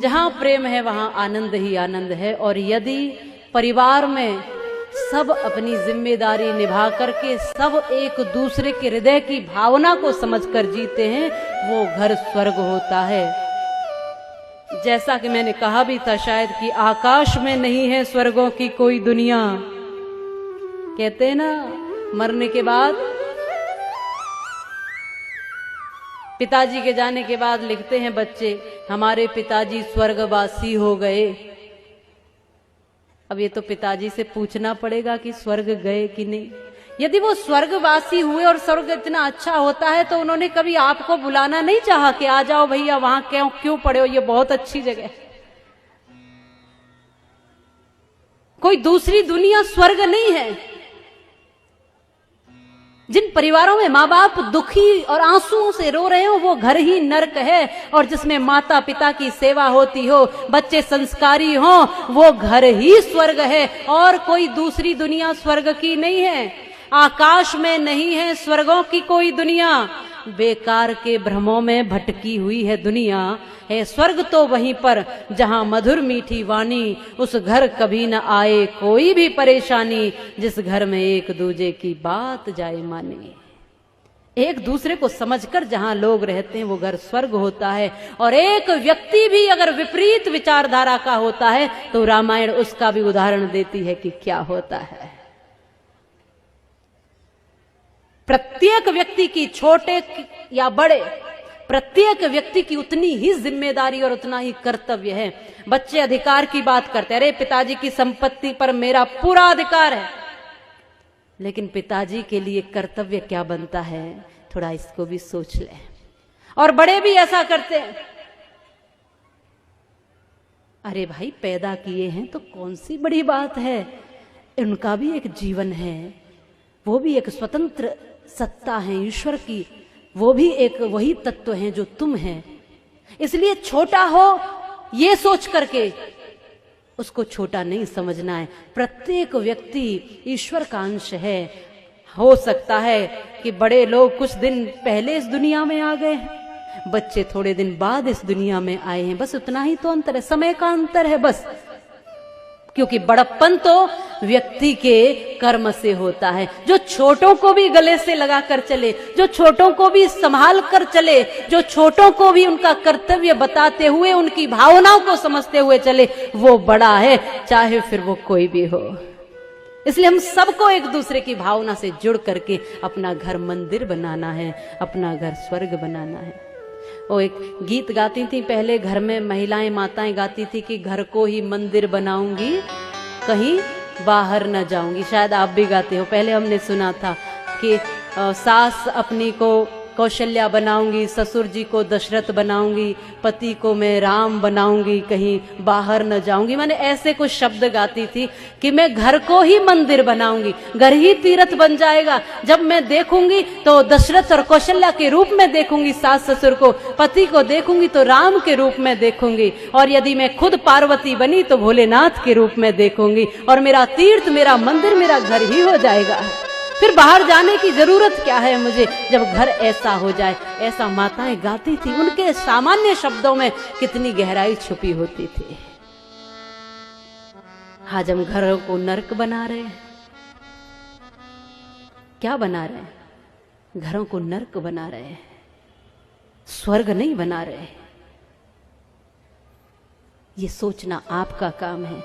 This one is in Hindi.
जहां प्रेम है वहां आनंद ही आनंद है। और यदि परिवार में सब अपनी जिम्मेदारी निभा करके सब एक दूसरे के हृदय की भावना को समझकर जीते हैं, वो घर स्वर्ग होता है। जैसा कि मैंने कहा भी था शायद कि आकाश में नहीं है स्वर्गों की कोई दुनिया। कहते हैं ना, मरने के बाद, पिताजी के जाने के बाद लिखते हैं बच्चे, हमारे पिताजी स्वर्गवासी हो गए। अब ये तो पिताजी से पूछना पड़ेगा कि स्वर्ग गए कि नहीं। यदि वो स्वर्गवासी हुए और स्वर्ग इतना अच्छा होता है तो उन्होंने कभी आपको बुलाना नहीं चाहा कि आ जाओ भैया, वहां क्यों पड़े हो, ये बहुत अच्छी जगह है। कोई दूसरी दुनिया स्वर्ग नहीं है। जिन परिवारों में माँ बाप दुखी और आंसुओं से रो रहे हो वो घर ही नर्क है, और जिसमें माता पिता की सेवा होती हो, बच्चे संस्कारी हो, वो घर ही स्वर्ग है। और कोई दूसरी दुनिया स्वर्ग की नहीं है। आकाश में नहीं है स्वर्गों की कोई दुनिया, बेकार के भ्रमों में भटकी हुई है दुनिया है। स्वर्ग तो वहीं पर जहां मधुर मीठी वाणी, उस घर कभी न आए कोई भी परेशानी, जिस घर में एक दूजे की बात जाए माने। एक दूसरे को समझकर जहां लोग रहते हैं वो घर स्वर्ग होता है। और एक व्यक्ति भी अगर विपरीत विचारधारा का होता है तो रामायण उसका भी उदाहरण देती है कि क्या होता है। प्रत्येक व्यक्ति की, छोटे या बड़े, प्रत्येक व्यक्ति की उतनी ही जिम्मेदारी और उतना ही कर्तव्य है। बच्चे अधिकार की बात करते हैं, अरे पिताजी की संपत्ति पर मेरा पूरा अधिकार है, लेकिन पिताजी के लिए कर्तव्य क्या बनता है, थोड़ा इसको भी सोच ले। और बड़े भी ऐसा करते हैं, अरे भाई पैदा किए हैं तो कौन सी बड़ी बात है, उनका भी एक जीवन है, वो भी एक स्वतंत्र सत्ता है ईश्वर की, वो भी एक वही तत्व है जो तुम है। इसलिए छोटा हो ये सोच करके उसको छोटा नहीं समझना है। प्रत्येक व्यक्ति ईश्वर का अंश है। हो सकता है कि बड़े लोग कुछ दिन पहले इस दुनिया में आ गए हैं, बच्चे थोड़े दिन बाद इस दुनिया में आए हैं, बस उतना ही तो अंतर है, समय का अंतर है बस। क्योंकि बड़प्पन तो व्यक्ति के कर्म से होता है। जो छोटों को भी गले से लगा कर चले, जो छोटों को भी संभाल कर चले, जो छोटों को भी उनका कर्तव्य बताते हुए उनकी भावनाओं को समझते हुए चले, वो बड़ा है, चाहे फिर वो कोई भी हो। इसलिए हम सबको एक दूसरे की भावना से जुड़ करके अपना घर मंदिर बनाना है, अपना घर स्वर्ग बनाना है। वो एक गीत गाती थी पहले, घर में महिलाएं माताएं गाती थी कि घर को ही मंदिर बनाऊंगी, कहीं बाहर न जाऊंगी। शायद आप भी गाते हो, पहले हमने सुना था कि सास अपनी को कौशल्या बनाऊंगी, ससुर जी को दशरथ बनाऊंगी, पति को मैं राम बनाऊंगी, कहीं बाहर न जाऊंगी। मैंने ऐसे कुछ शब्द गाती थी कि मैं घर को ही मंदिर बनाऊंगी, घर ही तीर्थ बन जाएगा। जब मैं देखूंगी तो दशरथ और कौशल्या के रूप में देखूंगी सास ससुर को, पति को देखूंगी तो राम के रूप में देखूंगी, और यदि मैं खुद पार्वती बनी तो भोलेनाथ के रूप में देखूंगी, और मेरा तीर्थ, मेरा मंदिर, मेरा घर ही हो जाएगा। फिर बाहर जाने की जरूरत क्या है मुझे, जब घर ऐसा हो जाए। ऐसा माताएं गाती थी, उनके सामान्य शब्दों में कितनी गहराई छुपी होती थी। आज हम घरों को नर्क बना रहे हैं। क्या बना रहे हैं? घरों को नर्क बना रहे हैं, स्वर्ग नहीं बना रहे। ये सोचना आपका काम है।